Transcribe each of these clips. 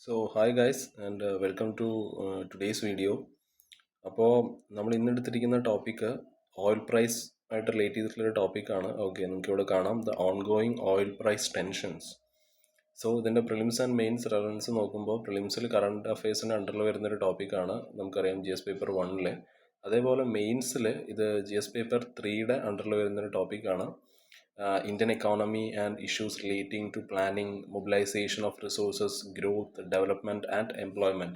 Hi guys and welcome to today's video. അപ്പോൾ നമ്മൾ ഇന്ന് എടുത്തിരിക്കുന്ന ടോപ്പിക്ക് ഓയിൽ പ്രൈസ് ആയിട്ട് റിലേറ്റ് ചെയ്തിട്ടുള്ളൊരു ടോപ്പിക്കാണ്. ഓക്കെ, നമുക്ക് ഇവിടെ കാണാം the ongoing oil price tensions. ഇതിൻ്റെ പ്രിലിംസ് ആൻഡ് മെയിൻസ് റെലവൻസ് നോക്കുമ്പോൾ പ്രിലിംസിൽ കറണ്ട് അഫയേഴ്സിൻ്റെ അണ്ടറിൽ വരുന്നൊരു ടോപ്പിക്കാണ്. നമുക്കറിയാം ജി എസ് പേപ്പർ 1. അതേപോലെ മെയിൻസിൽ ഇത് ജി എസ് പേപ്പർ 3 അണ്ടറിൽ വരുന്നൊരു ടോപ്പിക്കാണ്. Indian economy and issues relating to planning, mobilization of resources, growth, development, and employment.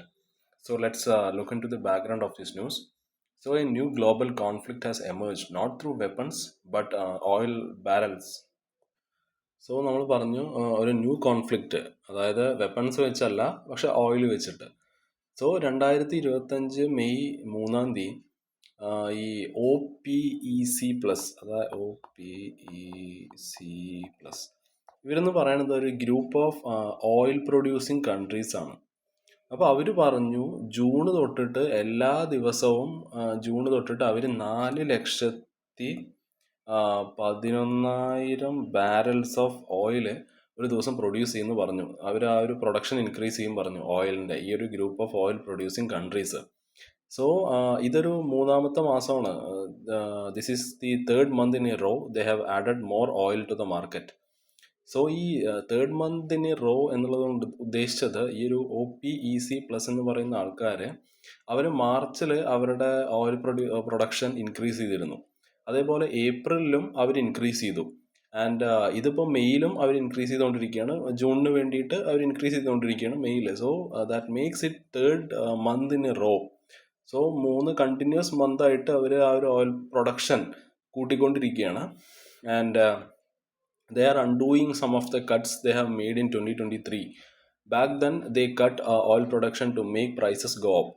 So let's look into the background of this news. A new global conflict has emerged, not through weapons, but oil barrels. നമ്മൾ പറഞ്ഞു ഒരു new conflict, അതായത് weapons വെച്ചല്ല, പക്ഷെ oil വെച്ചിട്ട്. 2025 May 3 ഈ O P E C plus, അതായത് OPEC+, ഇവരെന്ന് പറയുന്നത് ഒരു group of oil producing countries ആണ്. അപ്പോൾ അവർ പറഞ്ഞു ജൂൺ തൊട്ടിട്ട് എല്ലാ ദിവസവും അവർ 4,11,000 ബാരൽസ് ഓഫ് ഓയിൽ ഒരു ദിവസം പ്രൊഡ്യൂസ് ചെയ്യുമെന്ന് പറഞ്ഞു. അവർ ആ ഒരു പ്രൊഡക്ഷൻ ഇൻക്രീസ് ചെയ്യും പറഞ്ഞു ഓയിലിൻ്റെ, ഈ ഒരു group of oil producing countries. ഇതൊരു മൂന്നാമത്തെ മാസമാണ്. This is the third month in a row they have added more oil to the market. ഈ third month in a row എന്നുള്ളത് കൊണ്ട് ഉദ്ദേശിച്ചത് ഈ ഒരു OPEC+ എന്ന് പറയുന്ന ആൾക്കാർ അവർ മാർച്ചിൽ അവരുടെ ഓയിൽ പ്രൊഡക്ഷൻ ഇൻക്രീസ് ചെയ്തിരുന്നു. അതേപോലെ ഏപ്രിലിലും അവർ ഇൻക്രീസ് ചെയ്തു. ആൻഡ് ഇതിപ്പോൾ മെയിലും അവർ ഇൻക്രീസ് ചെയ്തുകൊണ്ടിരിക്കുകയാണ്. ജൂണിന് വേണ്ടിയിട്ട് അവർ ഇൻക്രീസ് ചെയ്തുകൊണ്ടിരിക്കുകയാണ് മെയിൽ. That makes it third month in a row. 3 continuous മന്തായിട്ട് അവർ ആ ഒരു ഓയിൽ പ്രൊഡക്ഷൻ കൂട്ടിക്കൊണ്ടിരിക്കുകയാണ്. And they are undoing some of the cuts they have made in 2023. Back then they cut oil production to make prices go up.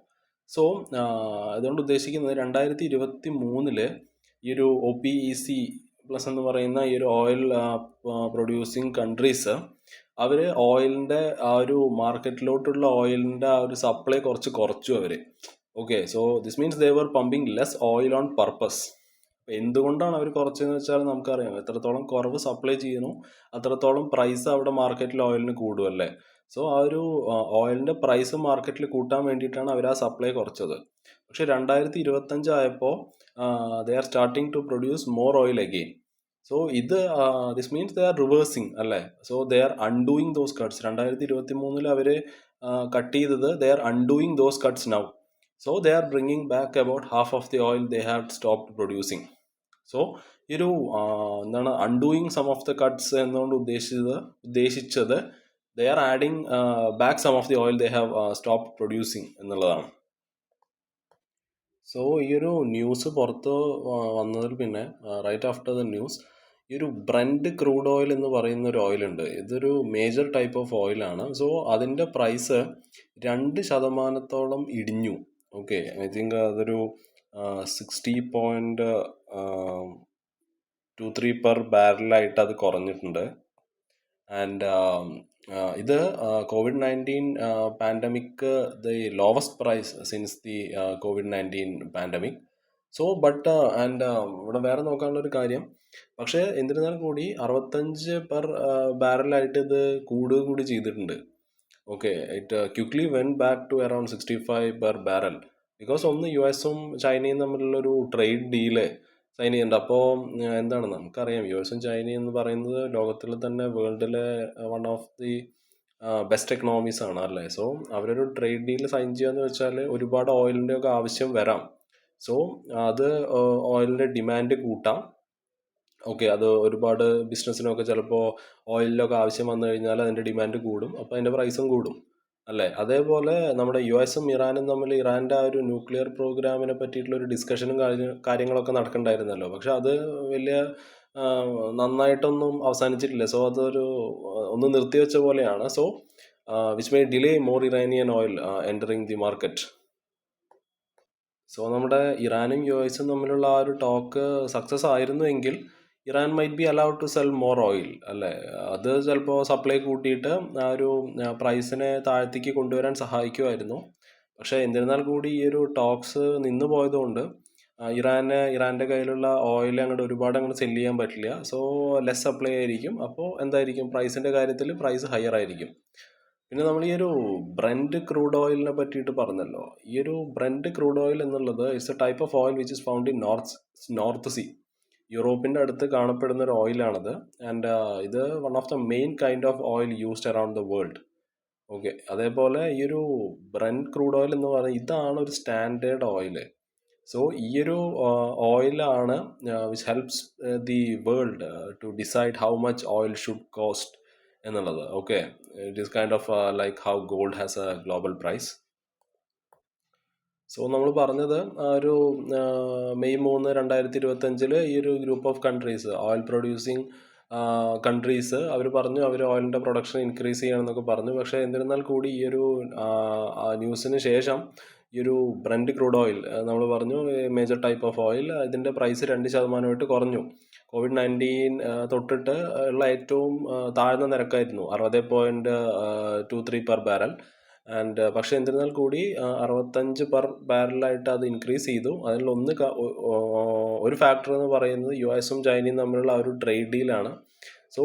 അതുകൊണ്ട് ഉദ്ദേശിക്കുന്നത് 2023 ഈ ഒരു OPEC+ എന്ന് പറയുന്ന ഈ ഒരു ഓയിൽ പ്രൊഡ്യൂസിങ് കൺട്രീസ് അവർ ഓയിലിൻ്റെ ആ ഒരു മാർക്കറ്റിലോട്ടുള്ള ഓയിലിൻ്റെ ആ ഒരു സപ്ലൈ കുറച്ചു അവർ. Okay, this means they were pumping less oil on purpose. എന്തുകൊണ്ടാണ് അവർ കുറച്ചെന്ന് വെച്ചാൽ നമുക്കറിയാം, എത്രത്തോളം കുറവ് സപ്ലൈ ചെയ്യുന്നു അത്രത്തോളം പ്രൈസ് അവിടെ മാർക്കറ്റിൽ ഓയിലിന് കൂടുമല്ലേ. ആ ഒരു ഓയിലിൻ്റെ പ്രൈസ് മാർക്കറ്റിൽ കൂട്ടാൻ വേണ്ടിയിട്ടാണ് അവർ ആ സപ്ലൈ കുറച്ചത്. പക്ഷെ 2025 ആയപ്പോൾ they are starting to produce more oil again. This means they are reversing അല്ലേ. They are undoing those cuts. 2023 അവർ കട്ട് ചെയ്തത്, they are undoing those cuts now. They are bringing back about half of the oil they had stopped producing. ഈ ഒരു എന്താണ് undoing some of the cuts എന്നുകൊണ്ട് ഉദ്ദേശിച്ചത് they are adding back some of the oil they have stop producing എന്നുള്ളതാണ്. ഈ ഒരു news പുറത്ത് വന്നതിൽ പിന്നെ റൈറ്റ് ആഫ്റ്റർ ദ ന്യൂസ് ഈ ഒരു ബ്രന്റ് ക്രൂഡ് ഓയിൽ എന്ന് പറയുന്ന ഒരു ഓയിലുണ്ട്. ഇതൊരു മേജർ ടൈപ്പ് ഓഫ് ഓയിലാണ്. അതിൻ്റെ പ്രൈസ് 2% ഇടിഞ്ഞു. ഓക്കെ, ഐ തിങ്ക് അതൊരു 60.23 പെർ ബാരലായിട്ട് അത് കുറഞ്ഞിട്ടുണ്ട്. ആൻഡ് ഇത് COVID-19 pandemic the lowest price since the COVID-19 pandemic. ഇവിടെ വേറെ നോക്കാനുള്ളൊരു കാര്യം, പക്ഷേ എന്നിരുന്നാൽ കൂടി 65 പെർ ബാരലായിട്ട് ഇത് കൂടി ചെയ്തിട്ടുണ്ട്. Okay, it quickly went back to around 65 per barrel. Because ഒന്ന് US-ഉം ചൈനയും തമ്മിലുള്ളൊരു ട്രേഡ് ഡീല് സൈൻ ചെയ്യുന്നുണ്ട്. അപ്പോൾ എന്താണ് നമുക്കറിയാം, US-ഉം ചൈനയും എന്ന് പറയുന്നത് ലോകത്തിൽ തന്നെ വേൾഡിലെ one of the best economies ആണ് അല്ലേ. അവരൊരു ട്രേഡ് ഡീൽ സൈൻ ചെയ്യാന്ന് വെച്ചാൽ ഒരുപാട് ഓയിലിൻ്റെ ഒക്കെ ആവശ്യം വരാം. അത് ഓയിലിൻ്റെ ഡിമാൻഡ് കൂട്ടാം. ഓക്കെ, അത് ഒരുപാട് ബിസിനസ്സിനൊക്കെ ചിലപ്പോൾ ഓയിലിലൊക്കെ ആവശ്യം വന്നു കഴിഞ്ഞാൽ അതിൻ്റെ ഡിമാൻഡ് കൂടും, അപ്പോൾ അതിൻ്റെ പ്രൈസും കൂടും അല്ലേ. അതേപോലെ നമ്മുടെ US-ഉം ഇറാനും തമ്മിൽ ഇറാൻ്റെ ആ ഒരു ന്യൂക്ലിയർ പ്രോഗ്രാമിനെ പറ്റിയിട്ടുള്ള ഒരു ഡിസ്കഷനും കാര്യങ്ങളൊക്കെ നടക്കണ്ടായിരുന്നല്ലോ. പക്ഷെ അത് വലിയ നന്നായിട്ടൊന്നും അവസാനിച്ചിട്ടില്ല. അതൊരു ഒന്ന് നിർത്തിവെച്ച പോലെയാണ്. Which may delay more Iranian oil entering the market. നമ്മുടെ ഇറാനും US-ഉം തമ്മിലുള്ള ആ ഒരു ടോക്ക് സക്സസ് ആയിരുന്നുവെങ്കിൽ Iran might be allowed to sell more oil അല്ലേ. അത് ചിലപ്പോൾ സപ്ലൈ കൂട്ടിയിട്ട് ആ ഒരു പ്രൈസിനെ താഴത്തേക്ക് കൊണ്ടുവരാൻ സഹായിക്കുമായിരുന്നു. പക്ഷേ എന്നിരുന്നാൽ കൂടി ഈ ഒരു ടോക്സ് നിന്ന് പോയതുകൊണ്ട് ഇറാൻ്റെ കയ്യിലുള്ള ഓയിൽ ഒരുപാട് സെല് ചെയ്യാൻ പറ്റില്ല. ലെസ് സപ്ലൈ ആയിരിക്കും. അപ്പോൾ എന്തായിരിക്കും, പ്രൈസിൻ്റെ കാര്യത്തിൽ പ്രൈസ് ഹയർ ആയിരിക്കും. പിന്നെ നമ്മൾ ഈ ഒരു ബ്രന്റ് ക്രൂഡ് ഓയിലിനെ പറ്റിയിട്ട് പറഞ്ഞല്ലോ. ഈ ഒരു ബ്രന്റ് ക്രൂഡ് ഓയിൽ എന്നുള്ളത് it's a type of oil which is found in North Sea. യൂറോപ്പിന്റെ അടുത്ത് കാണപ്പെടുന്ന ഒരു ഓയിലാണത്. ആൻഡ് ഇത് one of the main kind of oil used around the world. Okay, അതേപോലെ ഈ ഒരു ബ്രന്റ് ക്രൂഡ് ഓയിൽ എന്ന് പറയുന്നത് ഇതാണ് ഒരു സ്റ്റാൻഡേർഡ് ഓയിൽ. സോ ഈ ഒരു ഓയിലാണ് which helps the world to decide how much oil should cost എന്നുള്ളത്. Okay, it is kind of like how gold has a global price. So നമ്മൾ പറഞ്ഞത് ഒരു മെയ് 3, 2025 ഈ ഒരു group of countries, oil producing countries, അവർ പറഞ്ഞു അവർ ഓയിലിൻ്റെ പ്രൊഡക്ഷൻ ഇൻക്രീസ് ചെയ്യണമെന്നൊക്കെ പറഞ്ഞു. പക്ഷേ എന്നിരുന്നാൽ കൂടി ഈ ഒരു ന്യൂസിന് ശേഷം ഈ ഒരു ബ്രന്റ് ക്രൂഡ് ഓയിൽ നമ്മൾ പറഞ്ഞു മേജർ ടൈപ്പ് ഓഫ് ഓയിൽ, ഇതിൻ്റെ പ്രൈസ് 2% കുറഞ്ഞു. COVID-19 തൊട്ടിട്ട് ഉള്ള ഏറ്റവും താഴ്ന്ന നിരക്കായിരുന്നു 60.23 പെർ ബാരൽ. ആൻഡ് പക്ഷേ എന്നിരുന്നാൽ കൂടി 65 പെർ ബാരലായിട്ട് അത് ഇൻക്രീസ് ചെയ്തു. അതിലൊന്ന് ഒരു ഫാക്ടർ എന്ന് പറയുന്നത് US-ഉം ചൈനയും തമ്മിലുള്ള ആ ഒരു ട്രേഡ് ഡീലാണ്. സോ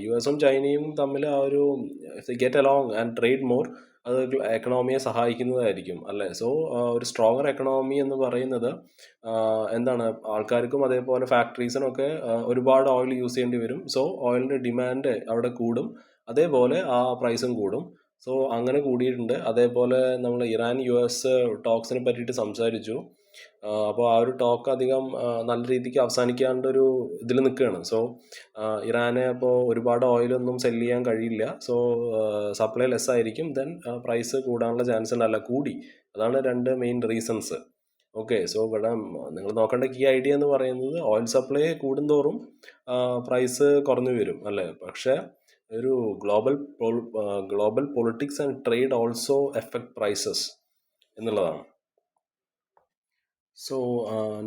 US-ഉം ചൈനയും തമ്മിൽ ആ ഒരു get along and trade more, അത് എക്കണോമിയെ സഹായിക്കുന്നതായിരിക്കും അല്ലേ. സോ ഒരു സ്ട്രോങ്ങർ എക്കണോമി എന്ന് പറയുന്നത് എന്താണ്, ആൾക്കാർക്കും അതേപോലെ ഫാക്ടറീസിനൊക്കെ ഒരുപാട് ഓയിൽ യൂസ് ചെയ്യേണ്ടി വരും. സോ ഓയിലിൻ്റെ ഡിമാൻഡ് അവിടെ കൂടും, അതേപോലെ ആ പ്രൈസും കൂടും. സോ അങ്ങനെ കൂടിയിട്ടുണ്ട്. അതേപോലെ നമ്മൾ ഇറാൻ US ടോക്സിനെ പറ്റിയിട്ട് സംസാരിച്ചു. അപ്പോൾ ആ ഒരു ടോക്ക് അധികം നല്ല രീതിക്ക് അവസാനിക്കാണ്ടൊരു ഇതിൽ നിൽക്കുകയാണ്. സോ ഇറാനെ അപ്പോൾ ഒരുപാട് ഓയിലൊന്നും സെല് ചെയ്യാൻ കഴിയില്ല. സോ സപ്ലൈ ലെസ് ആയിരിക്കും, ദെൻ പ്രൈസ് കൂടാനുള്ള ചാൻസ് ഉണ്ട്, അല്ല കൂടി. അതാണ് രണ്ട് മെയിൻ റീസൺസ്. ഓക്കെ, സോ ഇവിടെ നിങ്ങൾ നോക്കേണ്ട കീ ഐഡിയ എന്ന് പറയുന്നത് ഓയിൽ സപ്ലൈ കൂടുന്തോറും പ്രൈസ് കുറഞ്ഞു വരും അല്ലേ. പക്ഷേ ഒരു global politics and trade also affect prices എന്നുള്ളതാണ്. So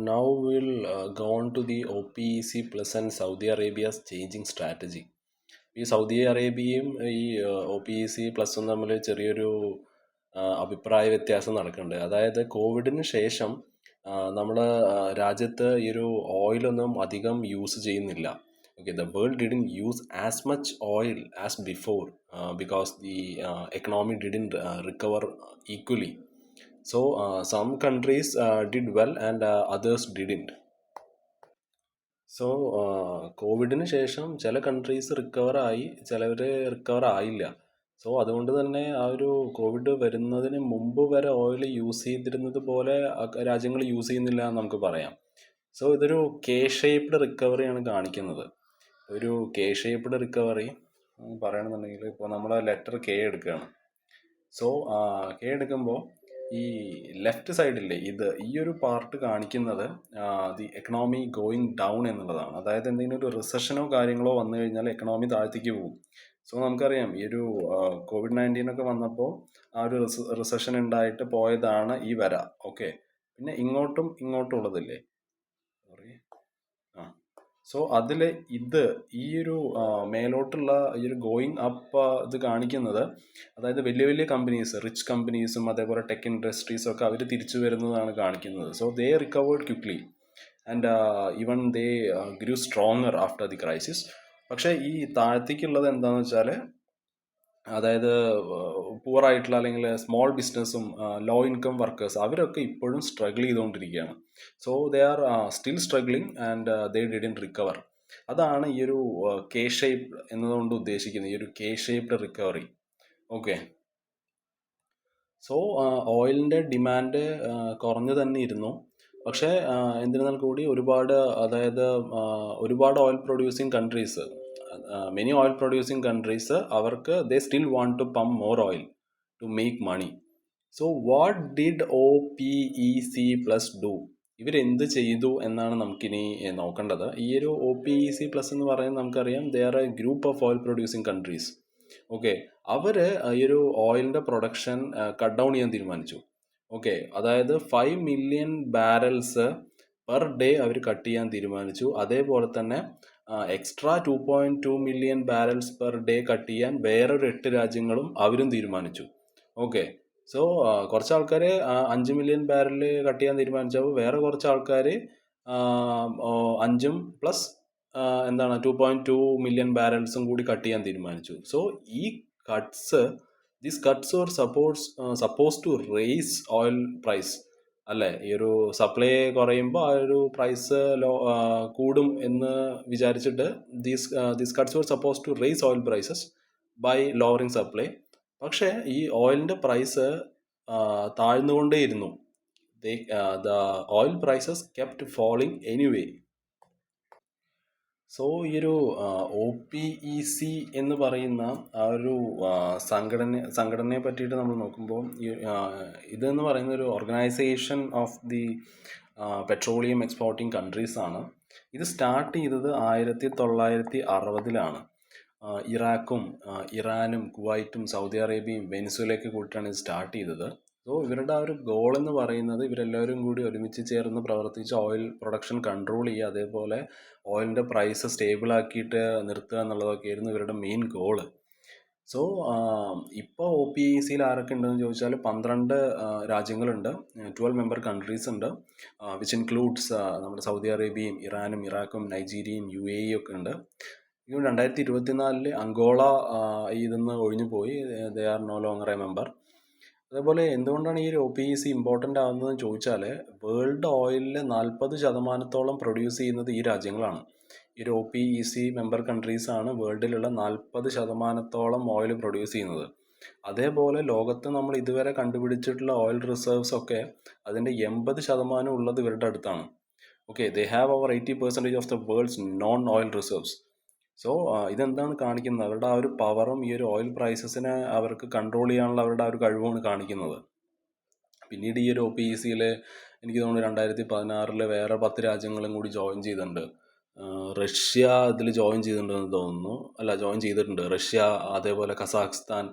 now we'll go on to the OPEC plus and Saudi Arabia's changing strategy. ഈ സൗദി അറേബ്യയും ഈ OPEC പ്ലസും തമ്മിൽ ചെറിയൊരു അഭിപ്രായ വ്യത്യാസം നടക്കുന്നുണ്ട്. അതായത് കോവിഡിന് ശേഷം നമ്മുടെ രാജ്യത്ത് ഈ ഒരു ഓയിലൊന്നും അധികം യൂസ് ചെയ്യുന്നില്ല. Okay, the world didn't use as much oil as before because the economy didn't recover equally. So some countries did well and others didn't. So കോവിഡിന് ശേഷം ചില കൺട്രീസ് റിക്കവറായി, ചിലവർ റിക്കവർ ആയില്ല. സോ അതുകൊണ്ട് തന്നെ ആ ഒരു കോവിഡ് വരുന്നതിന് മുമ്പ് വരെ ഓയിൽ യൂസ് ചെയ്തിരുന്നത് പോലെ രാജ്യങ്ങൾ യൂസ് ചെയ്യുന്നില്ല എന്ന് നമുക്ക് പറയാം. സോ ഇതൊരു കെ ഷേപ്ഡ് റിക്കവറിയാണ് കാണിക്കുന്നത്. ഒരു കെ ഷേപ്ഡ് റിക്കവറി പറയണമെന്നുണ്ടെങ്കിൽ ഇപ്പോൾ നമ്മൾ ലെറ്റർ കെ എടുക്കുകയാണ്. സോ കെ എടുക്കുമ്പോൾ ഈ ലെഫ്റ്റ് സൈഡിലെ ഈ ഒരു പാർട്ട് കാണിക്കുന്നത് ദി എക്കണോമി ഗോയിങ് ഡൗൺ എന്നുള്ളതാണ്. അതായത് എന്തെങ്കിലും ഒരു റിസഷനോ കാര്യങ്ങളോ വന്നു കഴിഞ്ഞാൽ എക്കണോമി താഴത്തേക്ക് പോകും. സോ നമുക്കറിയാം ഈ ഒരു COVID-19 ഒക്കെ വന്നപ്പോൾ ആ ഒരു റിസഷൻ ഉണ്ടായിട്ട് പോയതാണ് ഈ വര. ഓക്കെ, പിന്നെ ഇങ്ങോട്ടും ഉള്ളതില്ലേ, സോറി, സോ അതിൽ ഈ ഒരു മേലോട്ടുള്ള ഈ ഒരു ഗോയിങ് അപ്പ് ഇത് കാണിക്കുന്നത്, അതായത് വലിയ വലിയ കമ്പനീസ്, റിച്ച് കമ്പനീസും അതേപോലെ ടെക് ഇൻഡസ്ട്രീസും ഒക്കെ അവർ തിരിച്ചു വരുന്നതാണ് കാണിക്കുന്നത്. So they recovered quickly and even they grew stronger after the crisis. പക്ഷേ ഈ താഴത്തേക്കുള്ളത് എന്താണെന്ന് വെച്ചാൽ, അതായത് പൂർ ആയിട്ടുള്ള അല്ലെങ്കിൽ സ്മോൾ ബിസിനസ്സും ലോ ഇൻകം വർക്കേഴ്സ്, അവരൊക്കെ ഇപ്പോഴും സ്ട്രഗിൾ ചെയ്തുകൊണ്ടിരിക്കുകയാണ്. So they are still struggling and they didn't recover. അതാണ് ഈ ഒരു കെ ഷേപ്പ് എന്നതുകൊണ്ട് ഉദ്ദേശിക്കുന്നത്, ഈ ഒരു K shaped recovery. Okay, so ഓയിലിൻ്റെ ഡിമാൻഡ് കുറഞ്ഞു തന്നെ ഇരുന്നു. പക്ഷേ എന്നിരുന്നാൽ കൂടി ഒരുപാട് oil producing countries, many oil producing countries, അവർക്ക് they still want to pump more oil to make money. So what did OPEC plus do? ഇവരെന്ത് ചെയ്തു എന്നാണ് നമുക്കിനി നോക്കേണ്ടത്. ഈ ഒരു OPEC പ്ലസ് എന്ന് പറയുന്നത് നമുക്കറിയാം, they are a group of oil producing countries. Okay, അവർ ഈ ഒരു ഓയിലിൻ്റെ പ്രൊഡക്ഷൻ കട്ട് ഡൗൺ ചെയ്യാൻ തീരുമാനിച്ചു. ഓക്കെ, അതായത് 5 മില്യൺ ബാരൽസ് പെർ ഡേ അവർ കട്ട് ചെയ്യാൻ തീരുമാനിച്ചു. അതേപോലെ തന്നെ extra 2.2 million barrels per day cut ചെയ്യാൻ വേറൊരു 8 രാജ്യങ്ങളും അവരും തീരുമാനിച്ചു. ഓക്കെ, സോ കുറച്ച് ആൾക്കാർ 5 മില്യൺ ബാരൽ കട്ട് ചെയ്യാൻ തീരുമാനിച്ചപ്പോൾ വേറെ കുറച്ച് ആൾക്കാർ 5 പ്ലസ് 2.2 മില്യൺ ബാരൽസും കൂടി കട്ട് ചെയ്യാൻ തീരുമാനിച്ചു. സോ ഈ cuts these cuts are suppose to raise oil price അല്ലേ? ഈ ഒരു സപ്ലൈ കുറയുമ്പോൾ ആ ഒരു പ്രൈസ് കൂടും എന്ന് വിചാരിച്ചിട്ട് these cuts were suppose to raise oil prices by lowering supply. പക്ഷേ ഈ ഓയിലിൻ്റെ പ്രൈസ് താഴ്ന്നുകൊണ്ടേയിരുന്നു. The oil prices kept falling anyway. So ഈ ഒരു OPEC എന്ന് പറയുന്ന ആ ഒരു സംഘടനയെ പറ്റിയിട്ട് നമ്മൾ നോക്കുമ്പോൾ ഇതെന്ന് പറയുന്ന ഒരു organisation of the petroleum exporting countries ആണ്. ഇത് സ്റ്റാർട്ട് ചെയ്തത് 1960-ലാണ്. ഇറാഖും ഇറാനും കുവൈറ്റും സൗദി അറേബ്യയും വെനിസ്വേലയൊക്കെ കൂട്ടിയിട്ടാണ് ഇത് സ്റ്റാർട്ട് ചെയ്തത്. സോ ഇവരുടെ ആ ഒരു ഗോൾ എന്ന് പറയുന്നത് ഇവരെല്ലാവരും കൂടി ഒരുമിച്ച് ചേർന്ന് പ്രവർത്തിച്ച് ഓയിൽ പ്രൊഡക്ഷൻ കൺട്രോൾ ചെയ്യുക, അതേപോലെ ഓയിലിൻ്റെ പ്രൈസ് സ്റ്റേബിൾ ആക്കിയിട്ട് നിർത്തുക എന്നുള്ളതൊക്കെയായിരുന്നു ഇവരുടെ മെയിൻ ഗോള്. സോ ഇപ്പോൾ OPECയിൽ ആരൊക്കെ ഉണ്ടെന്ന് ചോദിച്ചാൽ 12 രാജ്യങ്ങളുണ്ട്, 12 മെമ്പർ കൺട്രീസ് ഉണ്ട്, വിച്ച് ഇൻക്ലൂഡ്സ് നമ്മുടെ സൗദി അറേബ്യയും ഇറാനും ഇറാഖും നൈജീരിയയും UAE ഒക്കെ ഉണ്ട്. 2024 അങ്കോള ഇതിന്ന് ഒഴിഞ്ഞു പോയി, they are no longer a member. അതേപോലെ എന്തുകൊണ്ടാണ് ഈ ഒരു OPEC ഇമ്പോർട്ടൻ്റ് ആകുന്നതെന്ന് ചോദിച്ചാൽ വേൾഡ് ഓയിലിൽ 40% പ്രൊഡ്യൂസ് ചെയ്യുന്നത് ഈ രാജ്യങ്ങളാണ്. ഈ ഒരു OPEC മെമ്പർ കൺട്രീസാണ് വേൾഡിലുള്ള 40% ഓയിൽ പ്രൊഡ്യൂസ് ചെയ്യുന്നത്. അതേപോലെ ലോകത്ത് നമ്മൾ ഇതുവരെ കണ്ടുപിടിച്ചിട്ടുള്ള ഓയിൽ റിസർവ്സ് ഒക്കെ അതിൻ്റെ 80% ഉള്ളത് ഇവരുടെ അടുത്താണ്. Okay, they have over 80% of the world's non oil reserves. So ഇതെന്താണ് കാണിക്കുന്നത്? അവരുടെ ആ ഒരു പവറും ഈ ഒരു ഓയിൽ പ്രൈസസിനെ അവർക്ക് കൺട്രോൾ ചെയ്യാനുള്ള അവരുടെ ആ ഒരു കഴിവുമാണ് കാണിക്കുന്നത്. പിന്നീട് ഈ ഒരു OPECയിൽ എനിക്ക് തോന്നുന്നു 2016 വേറെ 10 രാജ്യങ്ങളും കൂടി ജോയിൻ ചെയ്തിട്ടുണ്ട്. റഷ്യ ഇതിൽ ജോയിൻ ചെയ്തിട്ടുണ്ടെന്ന് തോന്നുന്നു. അല്ല, ജോയിൻ ചെയ്തിട്ടുണ്ട്. റഷ്യ, അതേപോലെ കസാഖ്സ്ഥാൻ,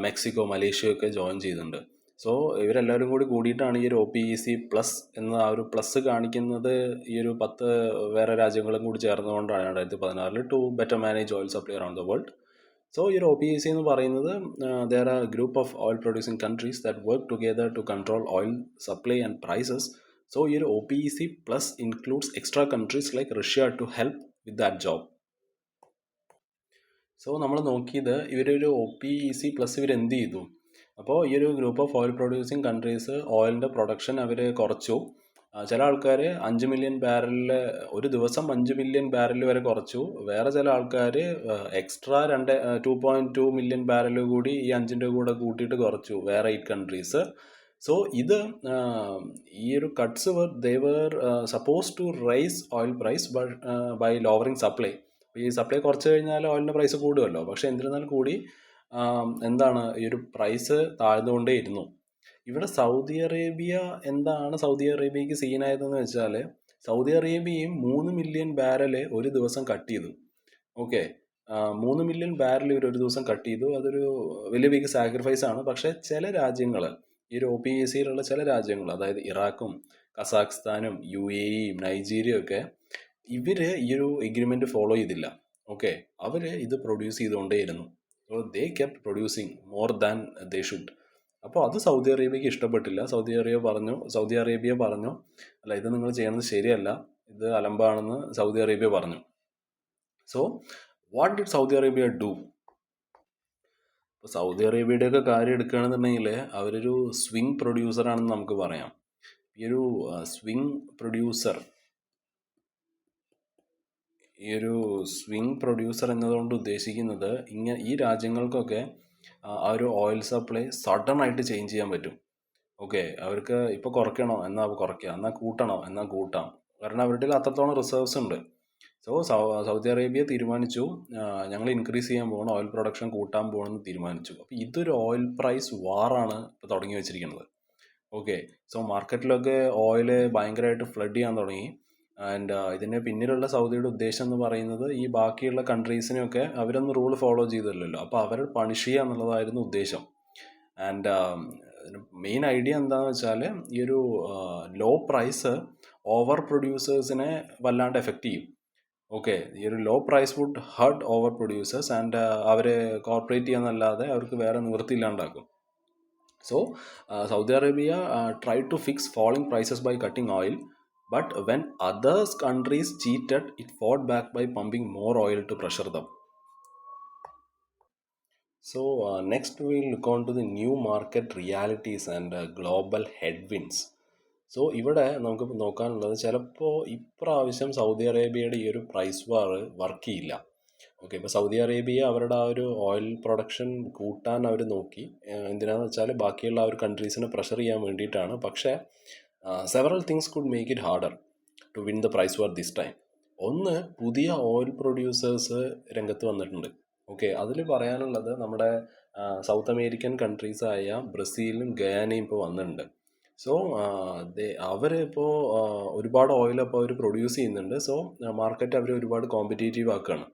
മെക്സിക്കോ, മലേഷ്യ ഒക്കെ ജോയിൻ ചെയ്തിട്ടുണ്ട്. സോ ഇവരെല്ലാവരും കൂടി കൂടിയിട്ടാണ് ഈ ഒരു OPEC പ്ലസ് എന്ന ആ ഒരു പ്ലസ് കാണിക്കുന്നത്. ഈ ഒരു 10 വേറെ രാജ്യങ്ങളും കൂടി ചേർന്നുകൊണ്ടാണ് 2016 to better manage oil supply around the world. So ഈ ഒരു OPEC എന്ന് പറയുന്നത് there are group of oil producing countries that work together to control oil supply and prices. So ഈ ഒരു OPEC plus includes extra countries like Russia to help with that job. So നമ്മൾ നോക്കിയത് ഇവരൊരു OPEC plus ഇവരെന്ത് ചെയ്തു? അപ്പോൾ ഈ ഒരു group of oil producing countries ഓയിലിൻ്റെ പ്രൊഡക്ഷൻ അവർ കുറച്ചു. ചില ആൾക്കാർ 5 മില്യൺ ബാരലിൽ ഒരു ദിവസം 5 മില്യൺ ബാരൽ വരെ കുറച്ചു. വേറെ ചില ആൾക്കാർ എക്സ്ട്രാ 2.2 മില്യൺ ബാരൽ കൂടി ഈ 5ൻ്റെ കൂടെ കൂട്ടിയിട്ട് കുറച്ചു, വേറെ 8 കൺട്രീസ്. സോ ഇത് ഈ ഒരു cuts were suppose to raise oil price by lowering supply. ഈ സപ്ലൈ കുറച്ച് കഴിഞ്ഞാൽ ഓയിലിൻ്റെ പ്രൈസ് കൂടുമല്ലോ. പക്ഷേ എന്നിരുന്നാൽ കൂടി എന്താണ് ഈ ഒരു പ്രൈസ് താഴ്ന്നുകൊണ്ടേ ഇരുന്നു. ഇവിടെ സൗദി അറേബ്യ എന്താണ് സൗദി അറേബ്യക്ക് സീനായതെന്ന് വെച്ചാൽ സൗദി അറേബ്യയും 3 മില്യൺ ബാരൽ ഒരു ദിവസം കട്ട് ചെയ്തു. ഓക്കെ, 3 മില്യൺ ബാരൽ ഇവർ ഒരു ദിവസം കട്ട് ചെയ്തു. അതൊരു വലിയ ബിഗ് സാക്രിഫൈസ് ആണ്. പക്ഷേ ചില രാജ്യങ്ങൾ, ഈ ഒരു OPECയിലുള്ള ചില രാജ്യങ്ങൾ, അതായത് ഇറാഖും കസാഖ്സ്ഥാനും UAEയും നൈജീരിയയും ഒക്കെ, ഇവർ ഈ ഒരു എഗ്രിമെൻറ്റ് ഫോളോ ചെയ്തില്ല. ഓക്കെ, അവർ ഇത് പ്രൊഡ്യൂസ് ചെയ്തുകൊണ്ടേയിരുന്നു. So they kept producing more than they should. അപ്പോൾ അത് സൗദി അറേബ്യക്ക് ഇഷ്ടപ്പെട്ടില്ല. സൗദി അറേബ്യ പറഞ്ഞു അല്ല, ഇത് നിങ്ങൾ ചെയ്യുന്നത് ശരിയല്ല, ഇത് അലമ്പാണെന്ന് സൗദി അറേബ്യ പറഞ്ഞു. So what did Saudi Arabia do? ഇപ്പോൾ സൗദി അറേബ്യയുടെയൊക്കെ കാര്യം എടുക്കുകയാണെന്നുണ്ടെങ്കിൽ അവരൊരു സ്വിംഗ് പ്രൊഡ്യൂസറാണെന്ന് നമുക്ക് പറയാം. ഈ ഒരു സ്വിംഗ് പ്രൊഡ്യൂസർ എന്നതുകൊണ്ട് ഉദ്ദേശിക്കുന്നത് ഈ രാജ്യങ്ങൾക്കൊക്കെ ആ ഒരു ഓയിൽ സപ്ലൈ സഡൻ ആയിട്ട് ചേഞ്ച് ചെയ്യാൻ പറ്റും. ഓക്കെ, അവർക്ക് ഇപ്പോൾ കുറയ്ക്കണോ എന്നാൽ കുറയ്ക്കാം, എന്നാൽ കൂട്ടണോ എന്നാൽ കൂട്ടാം. കാരണം അവരുടെ അത്രത്തോളം റിസർവ്സ് ഉണ്ട്. സോ സൗദി അറേബ്യ തീരുമാനിച്ചു ഞങ്ങൾ ഇൻക്രീസ് ചെയ്യാൻ പോകണം, ഓയിൽ പ്രൊഡക്ഷൻ കൂട്ടാൻ പോകണമെന്ന് തീരുമാനിച്ചു. അപ്പോൾ ഇതൊരു ഓയിൽ പ്രൈസ് വാറാണ് ഇപ്പോൾ തുടങ്ങി വെച്ചിരിക്കുന്നത്. ഓക്കെ, സോ മാർക്കറ്റിലൊക്കെ ഓയിൽ ഭയങ്കരമായിട്ട് ഫ്ലഡ് ചെയ്യാൻ തുടങ്ങി. ആൻഡ് ഇതിന് പിന്നിലുള്ള സൗദിയുടെ ഉദ്ദേശം എന്ന് പറയുന്നത് ഈ ബാക്കിയുള്ള കൺട്രീസിനെയൊക്കെ അവരൊന്നും റൂൾ ഫോളോ ചെയ്തില്ലല്ലോ, അപ്പോൾ അവരെ പണിഷ് ചെയ്യുക എന്നുള്ളതായിരുന്നു ഉദ്ദേശം. ആൻഡ് മെയിൻ ഐഡിയ എന്താണെന്ന് വെച്ചാൽ ഈ ഒരു ലോ പ്രൈസ് ഓവർ പ്രൊഡ്യൂസേഴ്സിനെ വല്ലാണ്ട് എഫക്റ്റ് ചെയ്യും. ഓക്കെ, ഈ ഒരു low price would hurt over producers and അവരെ കോർപ്പറേറ്റ് ചെയ്യാന്നല്ലാതെ അവർക്ക് വേറെ നിവൃത്തിയില്ലാണ്ടാക്കും. So, Saudi Arabia tried to fix falling prices by cutting oil, but when other countries cheated, it fought back by pumping more oil to pressure them. Next we'll look on to the new market realities and global headwinds. ഇവിടെ നമുക്ക് നോക്കാനുള്ളത് ചിലപ്പോൾ ഇപ്രാവശ്യം Saudi അറേബ്യയുടെ ഈ ഒരു price വാർ work ചെയ്യില്ല. Okay, ഇപ്പോൾ Saudi Arabia അവരുടെ ആ ഒരു ഓയിൽ പ്രൊഡക്ഷൻ കൂട്ടാൻ അവർ നോക്കി. എന്തിനാന്ന് വെച്ചാൽ ബാക്കിയുള്ള ആ ഒരു കൺട്രീസിനെ പ്രഷർ ചെയ്യാൻ വേണ്ടിയിട്ടാണ്. പക്ഷേ several things could make it harder to win the price war this time. ഒന്ന്, പുതിയ ഓയിൽ പ്രൊഡ്യൂസേഴ്സ് രംഗത്ത് വന്നിട്ടുണ്ട്. ഓക്കെ, അതിൽ പറയാനുള്ളത് നമ്മുടെ സൗത്ത് അമേരിക്കൻ കൺട്രീസായ ബ്രസീലും ഗയാനയും ഇപ്പോൾ വന്നിട്ടുണ്ട്. സോ അവരിപ്പോൾ ഒരുപാട് ഓയിൽ അപ്പോൾ അവർ പ്രൊഡ്യൂസ് ചെയ്യുന്നുണ്ട്. സോ മാർക്കറ്റ് അവർ ഒരുപാട് കോമ്പറ്റേറ്റീവ് ആക്കുകയാണ്.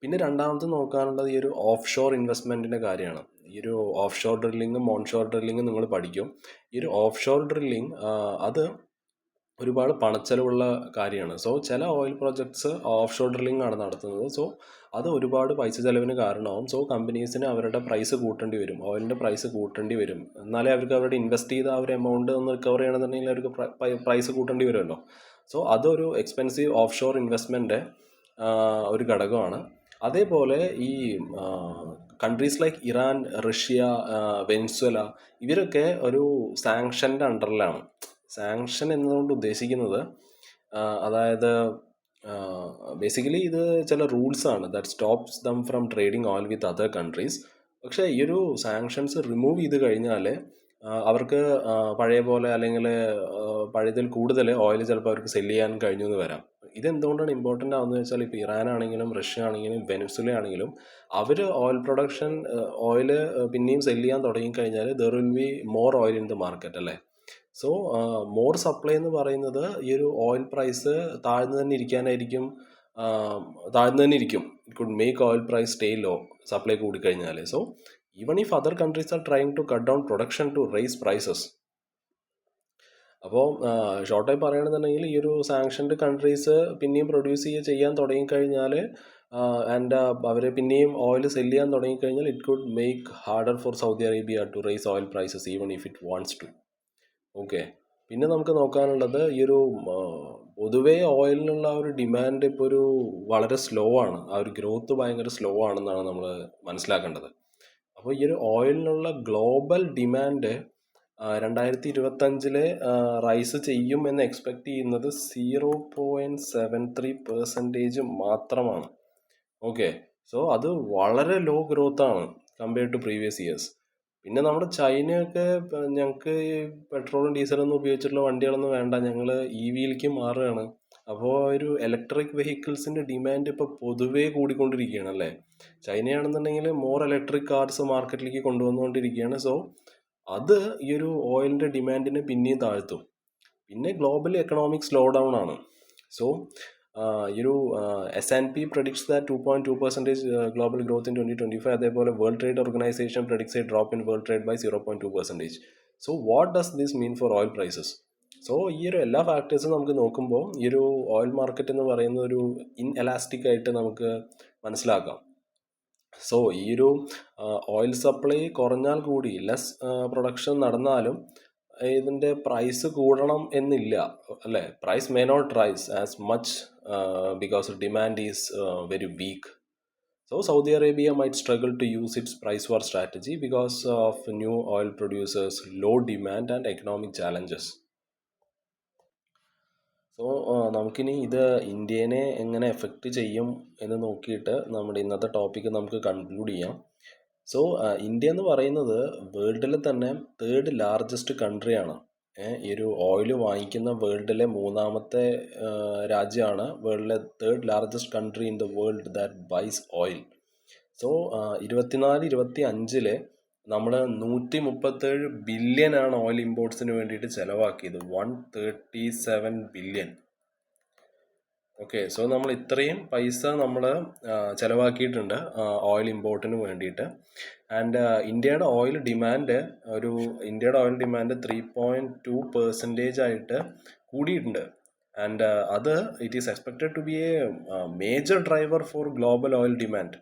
പിന്നെ രണ്ടാമത് നോക്കാനുള്ളത് ഈ ഒരു ഓഫ് ഷോർ ഇൻവെസ്റ്റ്മെൻറ്റിൻ്റെ കാര്യമാണ്. ഈ ഒരു ഓഫ് ഷോർ ഡ്രില്ലിങ്ങും ഓൺ ഷോർ ഡ്രില്ലിങ്ങും നിങ്ങൾ പഠിക്കും. ഈ ഒരു ഓഫ് ഷോർ ഡ്രില്ലിങ് അത് ഒരുപാട് പണച്ചെലവുള്ള കാര്യമാണ്. സോ ചില oil projects offshore drilling ആണ് നടത്തുന്നത്. സോ അത് ഒരുപാട് പൈസ ചെലവിന് കാരണമാവും. സോ കമ്പനീസിന് അവരുടെ പ്രൈസ് കൂട്ടേണ്ടി വരും, ഓയിലിൻ്റെ പ്രൈസ് കൂട്ടേണ്ടി വരും. എന്നാലേ അവർക്ക് അവരുടെ ഇൻവെസ്റ്റ് ചെയ്ത ആ ഒരു എമൗണ്ട് ഒന്ന് റിക്കവർ ചെയ്യണമെന്നുണ്ടെങ്കിൽ അവർക്ക് പ്രൈസ് കൂട്ടേണ്ടി വരുമല്ലോ. സോ അതൊരു എക്സ്പെൻസീവ് ഓഫ് ഷോർ ഇൻവെസ്റ്റ്മെൻറ്റ് ഒരു ഘടകമാണ്. അതേപോലെ ഈ countries like Iran, Russia, Venezuela ഇവരൊക്കെ ഒരു സാങ്ഷൻ്റെ അണ്ടറിലാണ്. സാങ്ഷൻ എന്നതുകൊണ്ട് ഉദ്ദേശിക്കുന്നത് അതായത് ബേസിക്കലി ഇത് ചില റൂൾസാണ് that stops them from trading oil with other countries. പക്ഷേ ഈ ഒരു സാങ്ഷൻസ് റിമൂവ് ചെയ്ത് കഴിഞ്ഞാൽ അവർക്ക് പഴയ പോലെ അല്ലെങ്കിൽ പഴയതിൽ കൂടുതൽ ഓയിൽ ചിലപ്പോൾ അവർക്ക് സെല് ചെയ്യാൻ കഴിഞ്ഞു എന്ന് വരാം. ഇതെന്തുകൊണ്ടാണ് ഇമ്പോർട്ടൻ്റ് ആവുന്നത് വെച്ചാൽ ഇപ്പോൾ ഇറാൻ ആണെങ്കിലും റഷ്യ ആണെങ്കിലും വെനസ്വേല ആണെങ്കിലും അവർ ഓയിൽ പ്രൊഡക്ഷൻ ഓയിൽ പിന്നെയും സെല് ചെയ്യാൻ തുടങ്ങിക്കഴിഞ്ഞാൽ there will be more oil in the market അല്ലേ. സോ മോർ സപ്ലൈ എന്ന് പറയുന്നത് ഈ ഒരു ഓയിൽ പ്രൈസ് താഴ്ന്നു തന്നെ ഇരിക്കാനായിരിക്കും. It could make oil price stay low, supply കൂടിക്കഴിഞ്ഞാൽ. So even if other countries are trying to cut down production to raise prices. അപ്പോൾ ഷോർട്ടായി പറയുകയാണെന്നുണ്ടെങ്കിൽ ഈ ഒരു സാങ്ഷൻഡ് കൺട്രീസ് പിന്നെയും പ്രൊഡ്യൂസ് ചെയ്യാൻ തുടങ്ങിക്കഴിഞ്ഞാൽ ആൻഡ് അവർ പിന്നെയും ഓയിൽ സെല് ചെയ്യാൻ തുടങ്ങിക്കഴിഞ്ഞാൽ it could make harder for Saudi Arabia to raise oil prices even if it wants to. Okay, പിന്നെ നമുക്ക് നോക്കാനുള്ളത് ഈ ഒരു പൊതുവേ ഓയിലിനുള്ള ഒരു ഡിമാൻഡ് ഇപ്പോൾ ഒരു വളരെ സ്ലോ ആണ്. ആ ഒരു ഗ്രോത്ത് ഭയങ്കര സ്ലോ ആണെന്നാണ് നമ്മൾ മനസ്സിലാക്കേണ്ടത്. അപ്പോൾ ഈ ഒരു ഓയിലിനുള്ള ഗ്ലോബൽ ഡിമാൻഡ് 2025 റൈസ് ചെയ്യും എന്ന് എക്സ്പെക്റ്റ് ചെയ്യുന്നത് 0.73% മാത്രമാണ്. ഓക്കെ, സോ അത് വളരെ ലോ ഗ്രോത്ത് ആണ് കമ്പയർഡ് ടു പ്രീവിയസ് ഇയേഴ്സ്. പിന്നെ നമ്മുടെ ചൈനയൊക്കെ ഞങ്ങൾക്ക് ഈ പെട്രോളും ഡീസലൊന്നും ഉപയോഗിച്ചിട്ടുള്ള വണ്ടികളൊന്നും വേണ്ട, ഞങ്ങൾ EVയിലേക്ക് മാറുകയാണ്. അപ്പോൾ ഒരു ഇലക്ട്രിക് വെഹിക്കിൾസിൻ്റെ ഡിമാൻഡ് ഇപ്പോൾ പൊതുവേ കൂടിക്കൊണ്ടിരിക്കുകയാണ് അല്ലേ. ചൈനയാണെന്നുണ്ടെങ്കിൽ മോർ ഇലക്ട്രിക് കാർസ് മാർക്കറ്റിലേക്ക് കൊണ്ടുവന്നുകൊണ്ടിരിക്കുകയാണ്. സോ അത് ഈ ഒരു ഓയിലിൻ്റെ ഡിമാൻഡിനെ പിന്നെയും താഴ്ത്തും. പിന്നെ ഗ്ലോബലി എക്കണോമിക് സ്ലോ ഡൗൺ ആണ്. സോ ഈ ഒരു S&P predicts that 2.2% global growth in 2025. അതേപോലെ World Trade Organization predicts a drop in world trade by 0.2%. So what does this mean for oil prices? So ഈ ഒരു എല്ലാ ഫാക്ടേഴ്സും നമുക്ക് നോക്കുമ്പോൾ ഈ ഒരു ഓയിൽ മാർക്കറ്റ് എന്ന് പറയുന്ന ഒരു ഇൻഎലാസ്റ്റിക് ആയിട്ട് നമുക്ക് മനസ്സിലാക്കാം. സോ ഈ ഒരു ഓയിൽ സപ്ലൈ കുറഞ്ഞാൽ കൂടി ലെസ് പ്രൊഡക്ഷൻ നടന്നാലും ഇതിൻ്റെ പ്രൈസ് കൂടണം എന്നില്ല അല്ലേ. Price may not rise as much because demand is very weak. So Saudi Arabia might struggle to use its price war strategy because of new oil producers, low demand and economic challenges. So നമുക്കിനി ഇത് ഇന്ത്യനെ എങ്ങനെ effect ചെയ്യും എന്ന് നോക്കിയിട്ട് നമ്മുടെ ഇന്നത്തെ topic നമുക്ക് conclude ചെയ്യാം. സോ ഇന്ത്യ എന്ന് പറയുന്നത് വേൾഡിലെ തന്നെ 3rd ലാർജസ്റ്റ് കൺട്രിയാണ്. ഈ ഒരു ഓയിൽ വാങ്ങിക്കുന്ന വേൾഡിലെ 3ാമത്തെ രാജ്യമാണ്. വേൾഡിലെ 3rd largest country in the world that buys oil. So 24-25 നമ്മൾ 137 ബില്യനാണ് ഓയിൽ ഇമ്പോർട്ട്സിന് വേണ്ടിയിട്ട് ചിലവാക്കിയത്. 137 ബില്യൺ. ഓക്കെ, സോ നമ്മൾ ഇത്രയും പൈസ നമ്മൾ ചിലവാക്കിയിട്ടുണ്ട് ഓയിൽ ഇമ്പോർട്ടിന് വേണ്ടിയിട്ട്. ആൻഡ് ഇന്ത്യയുടെ ഓയിൽ ഡിമാൻഡ് 3.2% ആയിട്ട് കൂടിയിട്ടുണ്ട്. ആൻഡ് അത് it is expected to be a major driver for global oil demand.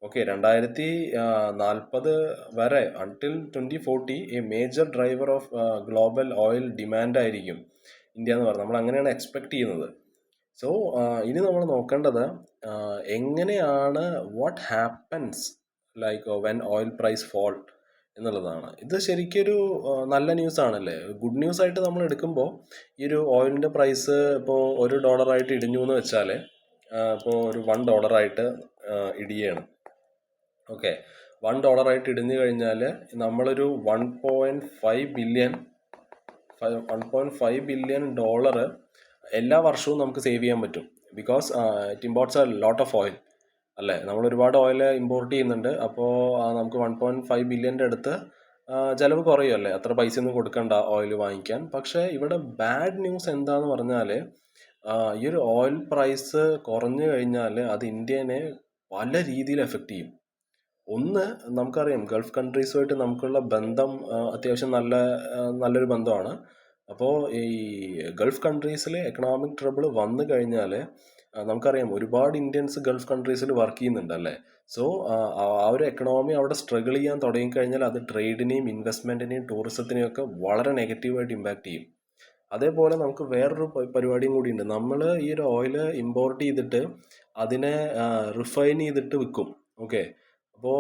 Okay, 2040 വരെ until 2040 a major driver of global oil demand ആയിരിക്കും ഇന്ത്യ എന്ന് പറഞ്ഞാൽ. നമ്മൾ അങ്ങനെയാണ് എക്സ്പെക്റ്റ് ചെയ്യുന്നത്. സോ ഇനി നമ്മൾ നോക്കേണ്ടത് എങ്ങനെയാണ് what happens like when oil price fall എന്നുള്ളതാണ്. ഇത് ശരിക്കൊരു നല്ല ന്യൂസ് ആണല്ലേ. ഗുഡ് ന്യൂസ് ആയിട്ട് നമ്മൾ എടുക്കുമ്പോൾ ഈ ഒരു ഓയിലിൻ്റെ പ്രൈസ് ഇപ്പോൾ $1 ഇടിഞ്ഞു എന്ന് വെച്ചാൽ ഇപ്പോൾ ഒരു $1 ഇടിയാണ്. ഓക്കെ, $1 ഇടിഞ്ഞു കഴിഞ്ഞാൽ നമ്മളൊരു 1.5 ബില്യൺ ഡോളർ എല്ലാ വർഷവും നമുക്ക് സേവ് ചെയ്യാൻ പറ്റും. Because it imports a lot of oil അല്ലേ. നമ്മൾ ഒരുപാട് ഓയിൽ ഇമ്പോർട്ട് ചെയ്യുന്നുണ്ട്. അപ്പോൾ നമുക്ക് 1.5 ബില്യൻ്റെ അടുത്ത് ചിലവ് കുറയുമല്ലേ, അത്ര പൈസയൊന്നും കൊടുക്കണ്ട ഓയിൽ വാങ്ങിക്കാൻ. പക്ഷേ ഇവിടെ ബാഡ് ന്യൂസ് എന്താന്ന് പറഞ്ഞാൽ ഈ ഒരു ഓയിൽ പ്രൈസ് കുറഞ്ഞു കഴിഞ്ഞാൽ അത് ഇന്ത്യനെ പല രീതിയിൽ എഫക്റ്റ് ചെയ്യും. ഒന്ന്, നമുക്കറിയാം ഗൾഫ് കൺട്രീസുമായിട്ട് നമുക്കുള്ള ബന്ധം അത്യാവശ്യം നല്ലൊരു ബന്ധമാണ്. അപ്പോൾ ഈ ഗൾഫ് കൺട്രീസിൽ എക്കണോമിക് ട്രബിൾ വന്നു കഴിഞ്ഞാൽ നമുക്കറിയാം ഒരുപാട് ഇന്ത്യൻസ് ഗൾഫ് കൺട്രീസിൽ വർക്ക് ചെയ്യുന്നുണ്ട് അല്ലേ. സോ ആ ഒരു എക്കണോമി അവിടെ സ്ട്രഗിൾ ചെയ്യാൻ തുടങ്ങിക്കഴിഞ്ഞാൽ അത് ട്രേഡിനെയും ഇൻവെസ്റ്റ്മെൻറ്റിനെയും ടൂറിസത്തിനെയും ഒക്കെ വളരെ നെഗറ്റീവായിട്ട് ഇമ്പാക്റ്റ് ചെയ്യും. അതേപോലെ നമുക്ക് വേറൊരു പരിപാടിയും കൂടിയുണ്ട്. നമ്മൾ ഈ ഒരു ഓയിൽ ഇമ്പോർട്ട് ചെയ്തിട്ട് അതിനെ റിഫൈൻ ചെയ്തിട്ട് വിൽക്കും. ഓക്കെ, അപ്പോൾ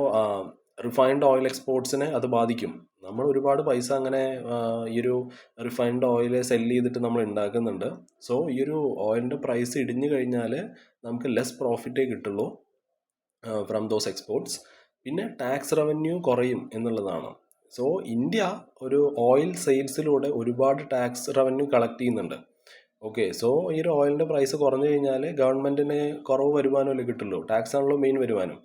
റിഫൈൻഡ് ഓയിൽ എക്സ്പോർട്സിനെ അത് ബാധിക്കും. നമ്മൾ ഒരുപാട് പൈസ അങ്ങനെ ഈ ഒരു റിഫൈൻഡ് ഓയിൽ സെല്ല് ചെയ്തിട്ട് നമ്മൾ ഉണ്ടാക്കുന്നുണ്ട്. സോ ഈ ഒരു ഓയിലിൻ്റെ പ്രൈസ് ഇടിഞ്ഞു കഴിഞ്ഞാൽ നമുക്ക് ലെസ് പ്രോഫിറ്റേ കിട്ടുള്ളൂ ഫ്രം ദോസ് എക്സ്പോർട്സ്. പിന്നെ ടാക്സ് റവന്യൂ കുറയും എന്നുള്ളതാണ്. സോ ഇന്ത്യ ഒരു ഓയിൽ സെയിൽസിലൂടെ ഒരുപാട് ടാക്സ് റവന്യൂ കളക്ട് ചെയ്യുന്നുണ്ട്. ഓക്കെ, സോ ഈ ഒരു ഓയിലിൻ്റെ പ്രൈസ് കുറഞ്ഞു കഴിഞ്ഞാൽ ഗവൺമെൻറ്റിന് കുറവ് വരുമാനമല്ലേ കിട്ടുള്ളൂ. ടാക്സ് ആണല്ലോ മെയിൻ വരുമാനം.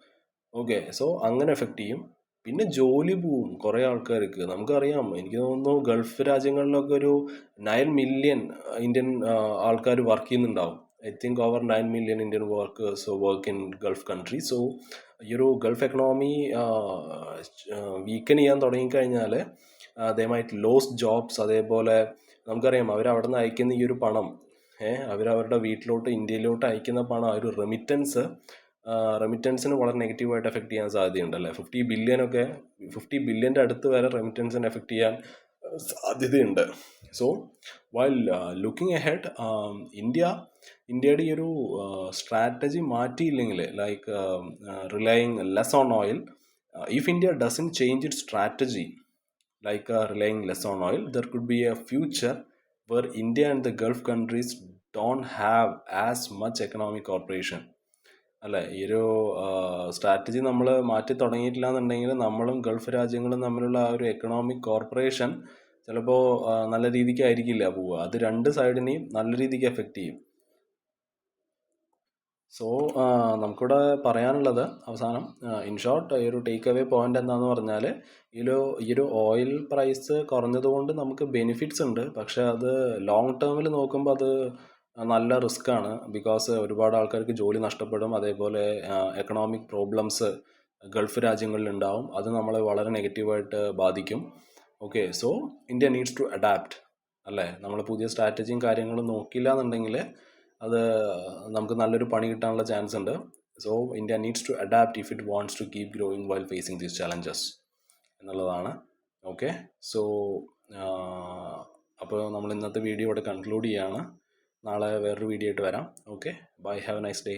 ഓക്കെ, സോ അങ്ങനെ എഫക്റ്റ് ചെയ്യും. പിന്നെ ജോലി പോവും കുറേ ആൾക്കാർക്ക്. നമുക്കറിയാം, എനിക്ക് തോന്നുന്നു ഗൾഫ് രാജ്യങ്ങളിലൊക്കെ ഒരു 9 മില്യൺ ഇന്ത്യൻ ആൾക്കാർ വർക്ക് ചെയ്യുന്നുണ്ടാവും. I think over 9 million Indian workers work in Gulf country. So ഈ ഒരു ഗൾഫ് എക്കണോമി വീക്കൻ ചെയ്യാൻ തുടങ്ങിക്കഴിഞ്ഞാൽ ദേ മൈറ്റ് ലോസ് ജോബ്സ്. അതേപോലെ നമുക്കറിയാം അവരവിടെ നിന്ന് അയക്കുന്ന ഈ ഒരു പണം അവരവരുടെ വീട്ടിലോട്ട് ഇന്ത്യയിലോട്ട് അയക്കുന്ന പണം ആ ഒരു റെമിറ്റൻസിന് വളരെ നെഗറ്റീവായിട്ട് എഫക്റ്റ് ചെയ്യാൻ സാധ്യതയുണ്ടല്ലേ. 50 ബില്യൻ്റെ അടുത്ത് വരെ റെമിറ്റൻസിന് എഫക്റ്റ് ചെയ്യാൻ സാധ്യതയുണ്ട്. സോ വൈൽ ലുക്കിംഗ് എഹെഡ്, ഇന്ത്യയുടെ ഈ ഒരു സ്ട്രാറ്റജി മാറ്റിയില്ലെങ്കിൽ, like relying less on oil, if India doesn't change it strategy like relying less on oil, there could be a future where India and the Gulf countries don't have as much economic cooperation. അല്ലേ, ഈ ഒരു strategy നമ്മൾ മാറ്റി തുടങ്ങിയിട്ടില്ല എന്നുണ്ടെങ്കിൽ നമ്മളും Gulf രാജ്യങ്ങളും തമ്മിലുള്ള ആ ഒരു എക്കണോമിക് കോർപ്പറേഷൻ ചിലപ്പോൾ നല്ല രീതിക്ക് ആയിരിക്കില്ല പോവുക. അത് രണ്ട് സൈഡിനെയും നല്ല രീതിക്ക് എഫക്റ്റ് ചെയ്യും. സോ നമുക്കിവിടെ പറയാനുള്ളത് അവസാനം, ഇൻ ഷോർട്ട്, ഈ ഒരു ടേക്ക് അവേ പോയിന്റ് എന്താണെന്ന് പറഞ്ഞാൽ ഈ ഒരു ഓയിൽ പ്രൈസ് കുറഞ്ഞതുകൊണ്ട് നമുക്ക് ബെനിഫിറ്റ്സ് ഉണ്ട്. പക്ഷേ അത് ലോങ് ടേമിൽ നോക്കുമ്പോൾ അത് നല്ല റിസ്ക് ആണ്. ബിക്കോസ് ഒരുപാട് ആൾക്കാർക്ക് ജോലി നഷ്ടപ്പെടും. അതേപോലെ എക്കണോമിക് പ്രോബ്ലംസ് ഗൾഫ് രാജ്യങ്ങളിൽ ഉണ്ടാവും. അത് നമ്മളെ വളരെ നെഗറ്റീവായിട്ട് ബാധിക്കും. Okay, so India needs to adapt അല്ലേ. നമ്മൾ പുതിയ സ്ട്രാറ്റജിയും കാര്യങ്ങളും നോക്കിയില്ല എന്നുണ്ടെങ്കിൽ അത് നമുക്ക് നല്ലൊരു പണി കിട്ടാനുള്ള ചാൻസ് ഉണ്ട്. So India needs to adapt if it wants to keep growing while facing these challenges എന്നുള്ളതാണ്. ഓക്കെ, സോ അപ്പോൾ നമ്മൾ ഇന്നത്തെ വീഡിയോ ഇവിടെ കൺക്ലൂഡ് ചെയ്യുകയാണ്. നാളെ വേറൊരു വീഡിയോ ആയിട്ട് വരാം. Okay, bye, have a nice day.